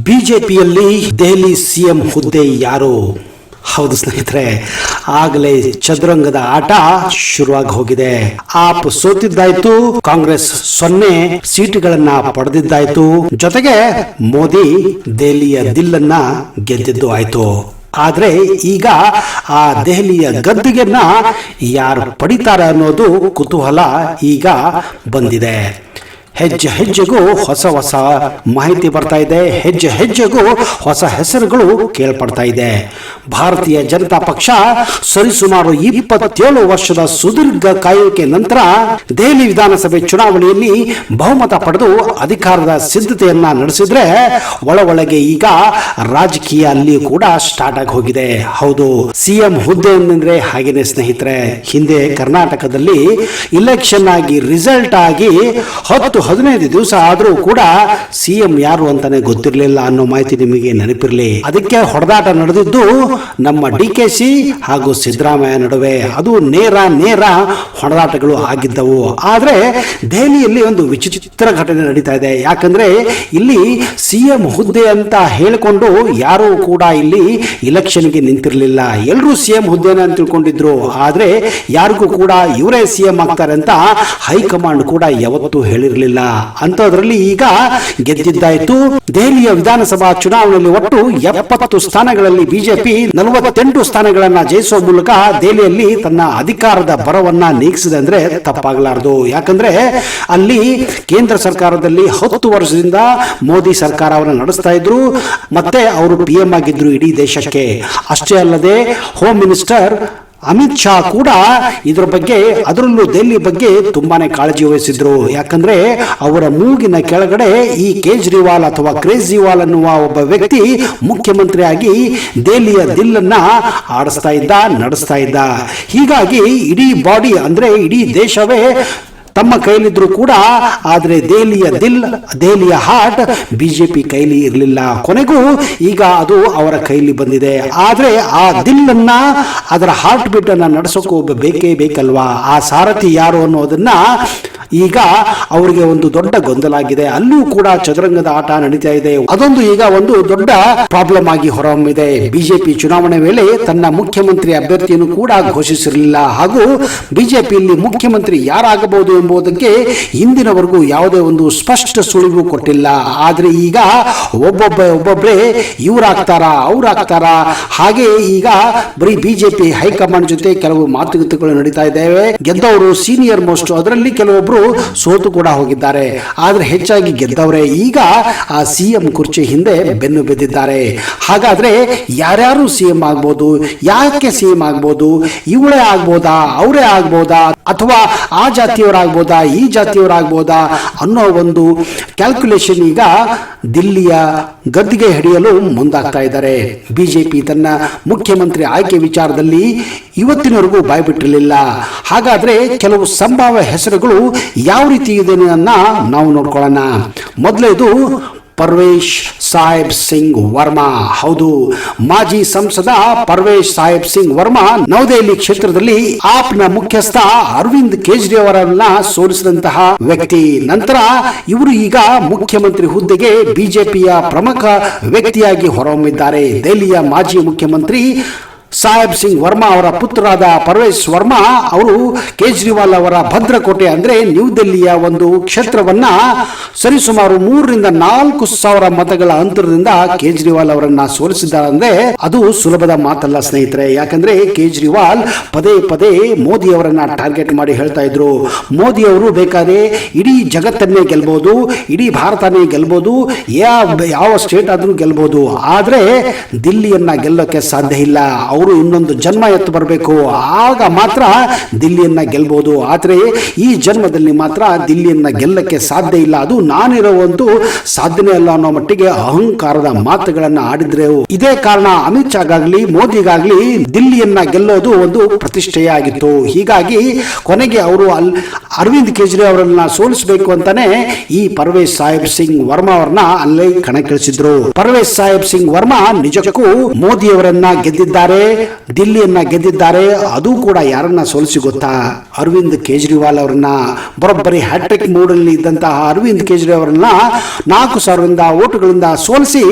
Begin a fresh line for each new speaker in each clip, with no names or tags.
ಬಿಜೆಪಿಯಲ್ಲಿ ದೆಹಲಿ ಸಿಎಂ ಹುದ್ದೆ ಯಾರು? ಹೌದು ಸ್ನೇಹಿತರೆ, ಆಗಲೇ ಚದುರಂಗದ ಆಟ ಶುರುವಾಗಿ ಹೋಗಿದೆ. ಆಪ್ ಸೋತಿದ್ದಾಯ್ತು, ಕಾಂಗ್ರೆಸ್ 0 ಸೀಟುಗಳನ್ನ ಪಡೆದಿದ್ದಾಯ್ತು, ಜೊತೆಗೆ ಮೋದಿ ದೆಹಲಿಯ ದಿಲ್ಲನ್ನ ಗೆದ್ದಿದ್ದು ಆಯ್ತು. ಆದ್ರೆ ಈಗ ಆ ದೆಹಲಿಯ ಗದ್ದುಗೆನ್ನ ಯಾರು ಪಡಿತಾರೆ ಅನ್ನೋದು ಕುತೂಹಲ ಈಗ ಬಂದಿದೆ. ಹೆಜ್ಜೆ ಹೆಜ್ಜೆಗೂ ಹೊಸ ಮಾಹಿತಿ ಬರ್ತಾ ಇದೆ. ಹೆಜ್ಜೆ ಹೆಜ್ಜೆಗೂ ಹೊಸ ಹೆಸರುಗಳು ಕೇಳ್ಪಡ್ತಾ ಇದೆ. ಭಾರತೀಯ ಜನತಾ ಪಕ್ಷ ಸರಿಸುಮಾರು 27 ವರ್ಷದ ಸುದೀರ್ಘ ಕಾಯುವಿಕೆ ನಂತರ ದೆಹಲಿ ವಿಧಾನಸಭೆ ಚುನಾವಣೆಯಲ್ಲಿ ಬಹುಮತ ಪಡೆದು ಅಧಿಕಾರದ ಸಿದ್ಧತೆಯನ್ನ ನಡೆಸಿದ್ರೆ ಒಳಗೆ ಈಗ ರಾಜಕೀಯ ಅಲ್ಲಿಯೂ ಕೂಡ ಸ್ಟಾರ್ಟ್ ಆಗಿ ಹೋಗಿದೆ. ಹೌದು, ಸಿಎಂ ಹುದ್ದೆ ಅಂದ್ರೆ ಹಾಗೇನೆ ಸ್ನೇಹಿತರೆ. ಹಿಂದೆ ಕರ್ನಾಟಕದಲ್ಲಿ ಇಲೆಕ್ಷನ್ ಆಗಿ ರಿಸಲ್ಟ್ ಆಗಿ 10-15 ದಿವಸ ಆದ್ರೂ ಕೂಡ ಸಿಎಂ ಯಾರು ಅಂತಾನೆ ಗೊತ್ತಿರಲಿಲ್ಲ ಅನ್ನೋ ಮಾಹಿತಿ ನಿಮಗೆ ನೆನಪಿರಲಿ. ಅದಕ್ಕೆ ಹೊಡೆದಾಟ ನಡೆದಿದ್ದು ನಮ್ಮ DKC ಹಾಗೂ ಸಿದ್ದರಾಮಯ್ಯ ನಡುವೆ. ಅದು ನೇರ ಹೊಡೆದಾಟಗಳು ಆಗಿದ್ದವು. ಆದ್ರೆ ದೆಹಲಿಯಲ್ಲಿ ಒಂದು ವಿಚಿತ್ರ ಘಟನೆ ನಡೀತಾ ಇದೆ. ಯಾಕಂದ್ರೆ ಇಲ್ಲಿ ಸಿಎಂ ಹುದ್ದೆ ಅಂತ ಹೇಳಿಕೊಂಡು ಯಾರು ಕೂಡ ಇಲ್ಲಿ ಇಲೆಕ್ಷನ್ಗೆ ನಿಂತಿರಲಿಲ್ಲ. ಎಲ್ಲರೂ ಸಿಎಂ ಹುದ್ದೆನ ಅಂತ ತಿಳ್ಕೊಂಡಿದ್ರು. ಆದ್ರೆ ಯಾರಿಗೂ ಕೂಡ ಇವರೇ ಸಿಎಂ ಆಗ್ತಾರೆ ಅಂತ ಹೈಕಮಾಂಡ್ ಕೂಡ ಯಾವತ್ತೂ ಹೇಳಿರಲಿಲ್ಲ. ಅಂತದ್ರಲ್ಲಿ ಈಗ ಗೆದ್ದಿದ್ದಾಯ್ತು. ದೆಹಲಿಯ ವಿಧಾನಸಭಾ ಚುನಾವಣೆಯಲ್ಲಿ ಒಟ್ಟು 70 ಸ್ಥಾನಗಳಲ್ಲಿ ಬಿಜೆಪಿ 48 ಸ್ಥಾನಗಳನ್ನ ಜಯಿಸುವ ಮೂಲಕ ದೆಹಲಿಯಲ್ಲಿ ತನ್ನ ಅಧಿಕಾರದ ಬರವನ್ನ ನೀಗಿಸಿದೆ ಅಂದ್ರೆ ತಪ್ಪಾಗಲಾರದು. ಯಾಕಂದ್ರೆ ಅಲ್ಲಿ ಕೇಂದ್ರ ಸರ್ಕಾರದಲ್ಲಿ 10 ವರ್ಷದಿಂದ ಮೋದಿ ಸರ್ಕಾರವನ್ನು ನಡೆಸ್ತಾ ಇದ್ರು. ಮತ್ತೆ ಅವರು PM ಆಗಿದ್ರು ಇಡೀ ದೇಶಕ್ಕೆ. ಅಷ್ಟೇ ಅಲ್ಲದೆ ಹೋಮ್ ಮಿನಿಸ್ಟರ್ ಅಮಿತ್ ಶಾ ಕೂಡ ಇದರ ಬಗ್ಗೆ, ಅದರಲ್ಲೂ ದೆಹಲಿ ಬಗ್ಗೆ ತುಂಬಾನೇ ಕಾಳಜಿ ವಹಿಸಿದ್ರು. ಯಾಕಂದ್ರೆ ಅವರ ಮೂಗಿನ ಕೆಳಗಡೆ ಈ ಕೇಜ್ರಿವಾಲ್ ಅಥವಾ ಕೇಜ್ರಿವಾಲ್ ಅನ್ನುವ ಒಬ್ಬ ವ್ಯಕ್ತಿ ಮುಖ್ಯಮಂತ್ರಿಯಾಗಿ ದೆಹಲಿಯ ದಿಲ್ಲನ್ನ ನಡೆಸ್ತಾ ಇದ್ದ. ಹೀಗಾಗಿ ಇಡೀ ಬಾಡಿ ಅಂದ್ರೆ ಇಡೀ ದೇಶವೇ ತಮ್ಮ ಕೈಲಿದ್ರು ಕೂಡ, ಆದ್ರೆ ದೆಹಲಿಯ ಹಾರ್ಟ್ ಬಿಜೆಪಿ ಕೈಲಿ ಇರಲಿಲ್ಲ. ಕೊನೆಗೂ ಈಗ ಅದು ಅವರ ಕೈಲಿ ಬಂದಿದೆ. ಆದ್ರೆ ಆ ದಿಲ್ಲನ್ನ, ಅದರ ಹಾರ್ಟ್ ಬೀಟ್ ಅನ್ನ ನಡೆಸೋಕೆ ಒಬ್ಬ ಬೇಕಲ್ವಾ? ಆ ಸಾರಥಿ ಯಾರು ಅನ್ನೋದನ್ನ ಈಗ ಅವರಿಗೆ ಒಂದು ದೊಡ್ಡ ಗೊಂದಲ ಆಗಿದೆ. ಅಲ್ಲೂ ಕೂಡ ಚದುರಂಗದ ಆಟ ನಡೀತಾ ಇದೆ. ಅದೊಂದು ಈಗ ಒಂದು ದೊಡ್ಡ ಪ್ರಾಬ್ಲಮ್ ಆಗಿ ಹೊರಹೊಮ್ಮಿದೆ. ಬಿಜೆಪಿ ಚುನಾವಣೆ ವೇಳೆ ತನ್ನ ಮುಖ್ಯಮಂತ್ರಿ ಅಭ್ಯರ್ಥಿಯನ್ನು ಕೂಡ ಘೋಷಿಸಿರಲಿಲ್ಲ. ಹಾಗೂ ಬಿಜೆಪಿಯಲ್ಲಿ ಮುಖ್ಯಮಂತ್ರಿ ಯಾರಾಗಬಹುದು ಎಂಬುದಕ್ಕೆ ಇಂದಿನವರೆಗೂ ಯಾವುದೇ ಒಂದು ಸ್ಪಷ್ಟ ಸುಳಿವು ಕೊಟ್ಟಿಲ್ಲ. ಆದ್ರೆ ಈಗ ಒಬ್ಬೊಬ್ಬರೇ ಇವರಾಗ್ತಾರಾ ಅವ್ರಾಗ್ತಾರಾ, ಹಾಗೆ ಈಗ ಬರೀ ಬಿಜೆಪಿ ಹೈಕಮಾಂಡ್ ಜೊತೆ ಕೆಲವು ಮಾತುಕತೆಗಳು ನಡೀತಾ ಇದ್ದಾವೆ. ಗೆದ್ದವರು ಸೀನಿಯರ್ ಮೋಸ್ಟ್, ಅದರಲ್ಲಿ ಕೆಲವೊಬ್ರು ಸೋತು ಕೂಡ ಹೋಗಿದ್ದಾರೆ. ಆದ್ರೆ ಹೆಚ್ಚಾಗಿ ಗೆದ್ದವರೇ ಈಗ ಆ ಸಿಎಂ ಕುರ್ಚಿ ಹಿಂದೆ ಬೆನ್ನು ಬಿದ್ದಿದ್ದಾರೆ. ಹಾಗಾದ್ರೆ ಯಾರ್ಯಾರು ಸಿಎಂ ಆಗ್ಬೋದು, ಯಾಕೆ ಸಿಎಂ ಆಗ್ಬೋದು, ಇವಳೇ ಆಗ್ಬೋದಾ, ಅವರೇ ಆಗ್ಬೋದಾ, ಅಥವಾ ಆ ಜಾತಿಯವರಾಗ್ಬೋದಾ, ಈ ಜಾತಿಯವರಾಗ್ಬೋದಾ ಅನ್ನೋ ಒಂದು ಕ್ಯಾಲ್ಕುಲೇಷನ್ ಈಗ ದಿಲ್ಲಿಯ ಗದ್ದಿಗೆ ಹಿಡಿಯಲು ಮುಂದಾಗ್ತಾ ಇದ್ದಾರೆ. ಬಿಜೆಪಿ ತನ್ನ ಮುಖ್ಯಮಂತ್ರಿ ಆಯ್ಕೆ ವಿಚಾರದಲ್ಲಿ ಇವತ್ತಿನವರೆಗೂ ಬಾಯ್ಬಿಟ್ಟಿರಲಿಲ್ಲ. ಹಾಗಾದ್ರೆ ಕೆಲವು ಸಂಭಾವ್ಯ ಹೆಸರುಗಳು ಯಾವ ರೀತಿ ಇದೆ ಅನ್ನ ನಾವು ನೋಡ್ಕೊಳ್ಳೋಣ. ಮೊದಲೇದು ಪರ್ವೇಶ್ ಸಾಹೇಬ್ ಸಿಂಗ್ ವರ್ಮಾ. ಹೌದು, ಮಾಜಿ ಸಂಸದ ಪರ್ವೇಶ್ ಸಾಹೇಬ್ ಸಿಂಗ್ ವರ್ಮಾ ನವದೆಹಲಿ ಕ್ಷೇತ್ರದಲ್ಲಿ ಆಪ್ನ ಮುಖ್ಯಸ್ಥ ಅರವಿಂದ್ ಕೇಜ್ರಿವಾಲ್ ಸೋಲಿಸಿದಂತಹ ವ್ಯಕ್ತಿ. ನಂತರ ಇವರು ಈಗ ಮುಖ್ಯಮಂತ್ರಿ ಹುದ್ದೆಗೆ ಬಿಜೆಪಿಯ ಪ್ರಮುಖ ವ್ಯಕ್ತಿಯಾಗಿ ಹೊರಹೊಮ್ಮಿದ್ದಾರೆ. ದೆಹಲಿಯ ಮಾಜಿ ಮುಖ್ಯಮಂತ್ರಿ ಸಾಹೇಬ್ ಸಿಂಗ್ ವರ್ಮಾ ಅವರ ಪುತ್ರರಾದ ಪರ್ವೇಶ್ ವರ್ಮಾ ಅವರು ಕೇಜ್ರಿವಾಲ್ ಅವರ ಭದ್ರಕೋಟೆ ಅಂದ್ರೆ ನ್ಯೂ ದಿಲ್ಲಿಯ ಒಂದು ಕ್ಷೇತ್ರವನ್ನ ಸರಿಸುಮಾರು 3,000-4,000 ಮತಗಳ ಅಂತರದಿಂದ ಕೇಜ್ರಿವಾಲ್ ಅವರನ್ನ ಸೋಲಿಸಿದ್ದಾರೆ. ಅಂದ್ರೆ ಅದು ಸುಲಭದ ಮಾತಲ್ಲ ಸ್ನೇಹಿತರೆ. ಯಾಕಂದ್ರೆ ಕೇಜ್ರಿವಾಲ್ ಪದೇ ಮೋದಿ ಅವರನ್ನ ಟಾರ್ಗೆಟ್ ಮಾಡಿ ಹೇಳ್ತಾ ಇದ್ರು, ಮೋದಿ ಅವರು ಬೇಕಾದ್ರೆ ಇಡೀ ಜಗತ್ತನ್ನೇ ಗೆಲ್ಬಹುದು, ಇಡೀ ಭಾರತನೇ ಗೆಲ್ಬಹುದು, ಯಾವ ಸ್ಟೇಟ್ ಆದ್ರೂ ಗೆಲ್ಬಹುದು, ಆದ್ರೆ ದಿಲ್ಲಿಯನ್ನ ಗೆಲ್ಲೋಕೆ ಸಾಧ್ಯ ಇಲ್ಲ. ಅವರು ಇನ್ನೊಂದು ಜನ್ಮ ಎತ್ತು ಬರಬೇಕು, ಆಗ ಮಾತ್ರ ದಿಲ್ಲಿಯನ್ನ ಗೆಲ್ಬಹುದು. ಆದ್ರೆ ಈ ಜನ್ಮದಲ್ಲಿ ಮಾತ್ರ ದಿಲ್ಲಿಯನ್ನ ಗೆಲ್ಲಕ್ಕೆ ಸಾಧ್ಯ ಇಲ್ಲ, ಅದು ನಾನಿರುವಂತೂ ಸಾಧನೆ ಅಲ್ಲ ಅನ್ನೋ ಮಟ್ಟಿಗೆ ಅಹಂಕಾರದ ಮಾತುಗಳನ್ನ ಆಡಿದ್ರೆ. ಇದೇ ಕಾರಣ ಅಮಿತ್ ಶಾಗಾಗ್ಲಿ ಮೋದಿಗಾಗ್ಲಿ ದಿಲ್ಲಿಯನ್ನ ಗೆಲ್ಲೋದು ಒಂದು ಪ್ರತಿಷ್ಠೆಯೇ ಆಗಿತ್ತು. ಹೀಗಾಗಿ ಕೊನೆಗೆ ಅವರು ಅರವಿಂದ್ ಕೇಜ್ರಿವಾಲ್ ಅವರನ್ನ ಸೋಲಿಸಬೇಕು ಅಂತಾನೆ ಈ ಪರ್ವೇಶ್ ಸಾಹೇಬ್ ಸಿಂಗ್ ವರ್ಮಾ ಅವರನ್ನ ಅಲ್ಲೇ ಕಣಕ್ಕಿಳಿಸಿದ್ರು. ಪರ್ವೇಶ್ ಸಾಹೇಬ್ ಸಿಂಗ್ ವರ್ಮಾ ನಿಜಕ್ಕೂ ಮೋದಿ ಅವರನ್ನ ಗೆದ್ದಿದ್ದಾರೆ. ದಿಲ್ಲಿಯನ್ನ ಗೆದ್ದಿದ್ದಾರೆ. ಅದು ಕೂಡ ಯಾರನ್ನ ಸೋಲಿಸಿ ಗೊತ್ತಾ? ಅರವಿಂದ್ ಕೇಜ್ರಿವಾಲ್ ಅವರನ್ನ. ಬರೋಬ್ಬರಿ ಹ್ಯಾಟ್ರಿಕ್ ಮೂಡಲ್ಲಿ ಇದ್ದಂತಹ ಅರವಿಂದ್ ಕೇಜ್ರಿವಾಲ್ ಅವರನ್ನ 4,000 ಓಟುಗಳಿಂದ ಸೋಲಿಸಿ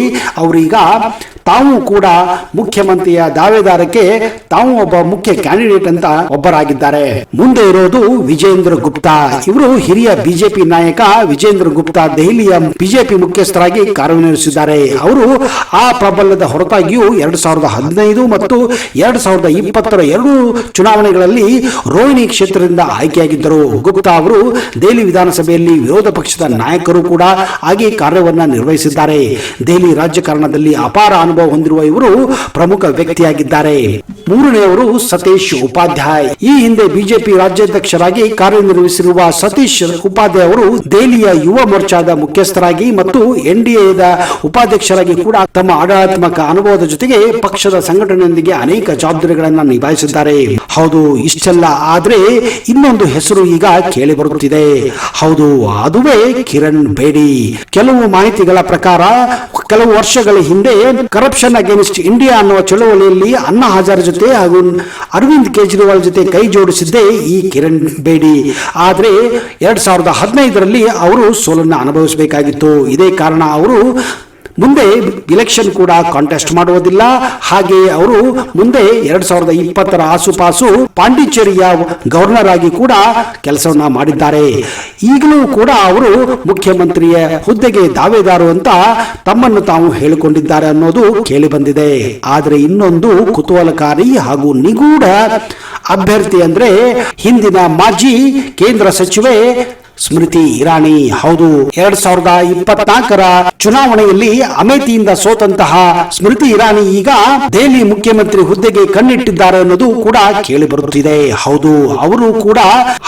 ಅವರೀಗ ತಾವು ಕೂಡ ಮುಖ್ಯಮಂತ್ರಿಯ ದಾವೇದಾರಕ್ಕೆ ತಾವು ಒಬ್ಬ ಮುಖ್ಯ ಕ್ಯಾಂಡಿಡೇಟ್ ಅಂತ ಒಬ್ಬರಾಗಿದ್ದಾರೆ. ಮುಂದೆ ಇರೋದು ವಿಜೇಂದ್ರ ಗುಪ್ತಾ. ಇವರು ಹಿರಿಯ ಬಿಜೆಪಿ ನಾಯಕ ವಿಜೇಂದ್ರ ಗುಪ್ತಾ ದೆಹಲಿಯ ಬಿಜೆಪಿ ಮುಖ್ಯಸ್ಥರಾಗಿ ಕಾರ್ಯನಿರ್ವಹಿಸಿದ್ದಾರೆ. ಅವರು ಆ ಪ್ರಬಲದ ಹೊರತಾಗಿಯೂ 2015 ಮತ್ತು 2020 ಎರಡೂ ಚುನಾವಣೆಗಳಲ್ಲಿ ರೋಹಿಣಿ ಕ್ಷೇತ್ರದಿಂದ ಆಯ್ಕೆಯಾಗಿದ್ದರು. ಗುಪ್ತಾ ಅವರು ದೆಹಲಿ ವಿಧಾನಸಭೆಯಲ್ಲಿ ವಿರೋಧ ಪಕ್ಷದ ನಾಯಕರು ಕೂಡ ಆಗಿ ಕಾರ್ಯವನ್ನ ನಿರ್ವಹಿಸಿದ್ದಾರೆ. ದೆಹಲಿ ರಾಜಕಾರಣದಲ್ಲಿ ಅಪಾರ ಅನುಭವ ಹೊಂದಿರುವ ಇವರು ಪ್ರಮುಖ ವ್ಯಕ್ತಿಯಾಗಿದ್ದಾರೆ. ಮೂರನೆಯವರು ಸತೀಶ್ ಉಪಾಧ್ಯಾಯ್. ಈ ಹಿಂದೆ ಬಿಜೆಪಿ ರಾಜ್ಯಾಧ್ಯಕ್ಷರಾಗಿ ಕಾರ್ಯನಿರ್ವಹಿಸಿರುವ ಸತೀಶ್ ಉಪಾಧ್ಯಾಯ ಅವರು ದೆಹಲಿಯ ಯುವ ಮೋರ್ಚಾದ ಮುಖ್ಯಸ್ಥರಾಗಿ ಮತ್ತು ಎನ್ಡಿಎದ ಉಪಾಧ್ಯಕ್ಷರಾಗಿ ಕೂಡ ತಮ್ಮ ಆಡಳಿತಾತ್ಮಕ ಅನುಭವದ ಜೊತೆಗೆ ಪಕ್ಷದ ಸಂಘಟನೆಯೊಂದಿಗೆ ಅನೇಕ ಜವಾಬ್ದಾರಿಗಳನ್ನು ನಿಭಾಯಿಸಿದ್ದಾರೆ. ಹೌದು, ಇಷ್ಟೆಲ್ಲ ಆದ್ರೆ ಇನ್ನೊಂದು ಹೆಸರು ಈಗ ಕೇಳಿ ಬರುತ್ತಿದೆ. ಹೌದು, ಅದುವೇ ಕಿರಣ್ ಬೇಡಿ. ಕೆಲವು ಮಾಹಿತಿಗಳ ಪ್ರಕಾರ ಕೆಲವು ವರ್ಷಗಳ ಹಿಂದೆ ಕರಪ್ಷನ್ ಅಗೇನ್ಸ್ಟ್ ಇಂಡಿಯಾ ಅನ್ನುವ ಚಳವಳಿಯಲ್ಲಿ ಅಣ್ಣಾ ಹಜಾರೆ ಜೊತೆ ಹಾಗೂ ಅರವಿಂದ್ ಕೇಜ್ರಿವಾಲ್ ಜೊತೆ ಕೈ ಜೋಡಿಸಿದ್ದೇ ಈ ಕಿರಣ್ ಬೇಡಿ. ಆದ್ರೆ 2015ರಲ್ಲಿ ಅವರು ಸೋಲನ್ನು ಅನುಭವಿಸಬೇಕಾಗಿತ್ತು. ಇದೇ ಕಾರಣ ಅವರು ಮುಂದೆ ಇಲೆಕ್ಷನ್ ಕೂಡ ಕಾಂಟೆಸ್ಟ್ ಮಾಡುವುದಿಲ್ಲ. ಹಾಗೆ ಅವರು ಮುಂದೆ 2020 ಆಸುಪಾಸು ಪಾಂಡಿಚೇರಿಯ ಗವರ್ನರ್ ಆಗಿ ಕೂಡ ಕೆಲಸವನ್ನ ಮಾಡಿದ್ದಾರೆ. ಈಗಲೂ ಕೂಡ ಅವರು ಮುಖ್ಯಮಂತ್ರಿಯ ಹುದ್ದೆಗೆ ದಾವೇದಾರು ಅಂತ ತಮ್ಮನ್ನು ತಾವು ಹೇಳಿಕೊಂಡಿದ್ದಾರೆ ಅನ್ನೋದು ಕೇಳಿ ಬಂದಿದೆ. ಆದರೆ ಇನ್ನೊಂದು ಕುತೂಹಲಕಾರಿ ಹಾಗೂ ನಿಗೂಢ ಅಭ್ಯರ್ಥಿ ಅಂದ್ರೆ ಹಿಂದಿನ ಮಾಜಿ ಕೇಂದ್ರ ಸಚಿವೆ ಸ್ಮೃತಿ ಇರಾನಿ. ಹೌದು, 2024 ಚುನಾವಣೆಯಲ್ಲಿ ಅಮೇಥಿಯಿಂದ ಸೋತಂತಹ ಸ್ಮೃತಿ ಇರಾನಿ ಈಗ ದೆಹಲಿ ಮುಖ್ಯಮಂತ್ರಿ ಹುದ್ದೆಗೆ ಕಣ್ಣಿಟ್ಟಿದ್ದಾರೆ ಅನ್ನೋದು ಕೂಡ ಕೇಳಿ ಬರುತ್ತಿದೆ. ಹೌದು, ಅವರು ಕೂಡ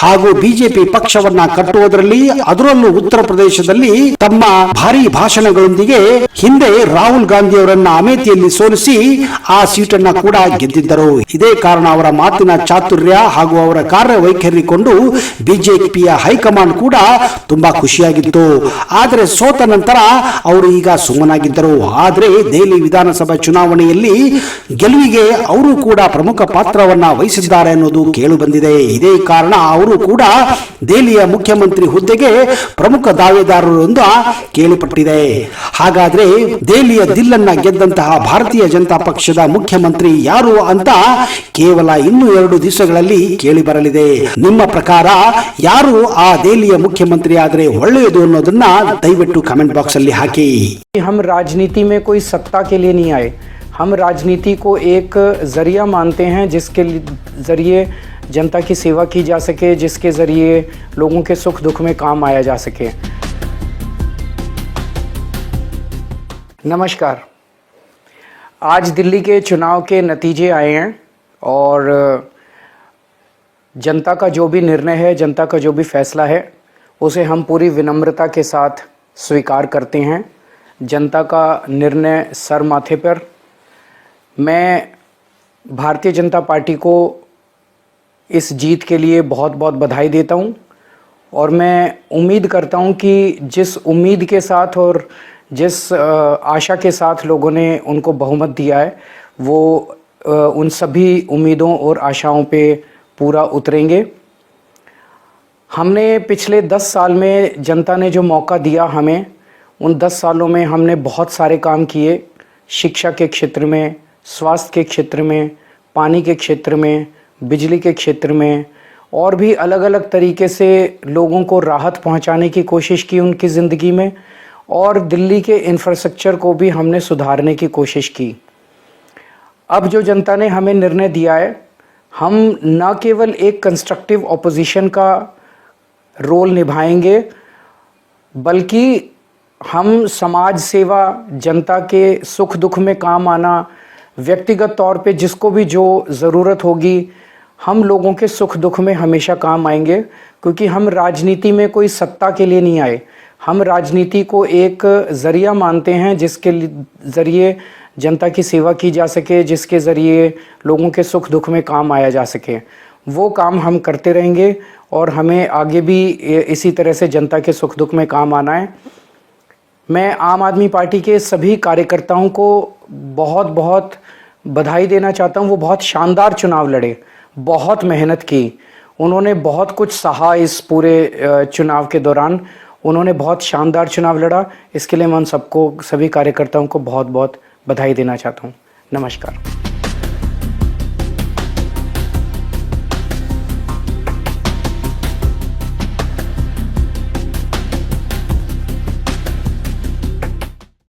ಹಾಗೂ ಬಿಜೆಪಿ ಪಕ್ಷವನ್ನ ಕಟ್ಟುವುದರಲ್ಲಿ, ಅದರಲ್ಲೂ ಉತ್ತರ ಪ್ರದೇಶದಲ್ಲಿ ತಮ್ಮ ಭಾರಿ ಭಾಷಣಗಳೊಂದಿಗೆ ಹಿಂದೆ ರಾಹುಲ್ ಗಾಂಧಿ ಅವರನ್ನ ಅಮೇಥಿಯಲ್ಲಿ ಸೋಲಿಸಿ ಆ ಸೀಟನ್ನ ಕೂಡ ಗೆದ್ದಿದ್ದರು. ಇದೇ ಕಾರಣ ಅವರ ಮಾತಿನ ಚಾತುರ್ಯ ಹಾಗೂ ಅವರ ಕಾರ್ಯವೈಖರಿ ಕೊಂಡು ಬಿಜೆಪಿಯ ಹೈಕಮಾಂಡ್ ಕೂಡ ತುಂಬಾ ಖುಷಿಯಾಗಿತ್ತು. ಆದರೆ ಸೋತ ನಂತರ ಅವರು ಈಗ ಸುಮ್ಮನಾಗಿದ್ದರು. ಆದರೆ ದೆಹಲಿ ವಿಧಾನಸಭಾ ಚುನಾವಣೆಯಲ್ಲಿ ಗೆಲುವಿಗೆ ಅವರು ಕೂಡ ಪ್ರಮುಖ ಪಾತ್ರವನ್ನ ವಹಿಸಿದ್ದಾರೆ ಅನ್ನೋದು ಕೇಳು ಬಂದಿದೆ. ಇದೇ ಕಾರಣ ಅವರು ಕೂಡ ದೆಹಲಿಯ ಮುಖ್ಯಮಂತ್ರಿ ಹುದ್ದೆಗೆ ಪ್ರಮುಖ ದಾವೇದಾರರು ಎಂದು ಕೇಳಿಪಟ್ಟಿದೆ. ಹಾಗಾದ್ರೆ ದೆಹಲಿಯ ದಿಲ್ಲನ್ನ ಗೆದ್ದಂತಹ ಭಾರತೀಯ ಜನತಾ ಪಕ್ಷದ ಮುಖ್ಯಮಂತ್ರಿ ಯಾರು ಅಂತ ಕೇವಲ ಇನ್ನು 2 ದಿವಸಗಳಲ್ಲಿ ಕೇಳಿ ಬರಲಿದೆ. ನಿಮ್ಮ ಪ್ರಕಾರ ಯಾರು ಆ ದೆಹಲಿಯ ಮುಖ್ಯಮಂತ್ರಿ ಆದ್ರೆ ಒಳ್ಳೆಯದು ಅನ್ನೋದನ್ನ ದಯವಿಟ್ಟು ಕಮೆಂಟ್ ಬಾಕ್ಸ್ ಅಲ್ಲಿ ಹಾಕಿ.
हम राजनीति में कोई सत्ता के लिए नहीं आए. हम राजनीति को एक जरिया मानते हैं जिसके जरिए जनता की सेवा की जा सके, जिसके जरिए लोगों के सुख दुख में काम आया जा सके. नमस्कार. आज दिल्ली के चुनाव के नतीजे आए हैं और जनता का जो भी निर्णय है, जनता का जो भी फैसला है, उसे हम पूरी विनम्रता के साथ स्वीकार करते हैं. जनता का निर्णय सर माथे पर. मैं भारतीय जनता पार्टी को इस जीत के लिए बहुत बहुत बधाई देता हूं और मैं उम्मीद करता हूं कि जिस उम्मीद के साथ और जिस आशा के साथ लोगों ने उनको बहुमत दिया है, वो उन सभी उम्मीदों और आशाओं पे पूरा उतरेंगे. हमने पिछले 10 साल में जनता ने जो मौका दिया हमें, उन 10 सालों में हमने बहुत सारे काम किए. शिक्षा के क्षेत्र में, स्वास्थ्य के क्षेत्र में, पानी के क्षेत्र में, बिजली के क्षेत्र में और भी अलग अलग तरीके से लोगों को राहत पहुंचाने की कोशिश की उनकी ज़िंदगी में. और दिल्ली के इंफ्रास्ट्रक्चर को भी हमने सुधारने की कोशिश की. अब जो जनता ने हमें निर्णय दिया है, हम न केवल एक कंस्ट्रक्टिव ऑपोजिशन का रोल निभाएंगे, बल्कि हम समाज सेवा, जनता के सुख दुख में काम आना, व्यक्तिगत तौर पे जिसको भी जो ज़रूरत होगी, हम लोगों के सुख दुख में हमेशा काम आएंगे. क्योंकि हम राजनीति में कोई सत्ता के लिए नहीं आए. हम राजनीति को एक ज़रिया मानते हैं जिसके ज़रिए जनता की सेवा की जा सके, जिसके ज़रिए लोगों के सुख दुख में काम आया जा सके. वो काम हम करते रहेंगे और हमें आगे भी इसी तरह से जनता के सुख दुख में काम आना है. मैं आम आदमी पार्टी के सभी कार्यकर्ताओं को बहुत बहुत बधाई देना चाहता हूँ। वो बहुत शानदार चुनाव लड़े, बहुत मेहनत की, उन्होंने बहुत कुछ सहा इस पूरे चुनाव के दौरान। उन्होंने बहुत शानदार चुनाव लड़ा, इसके लिए मैं उन सबको, सभी कार्यकर्ताओं को बहुत बहुत बधाई देना चाहता हूँ। नमस्कार।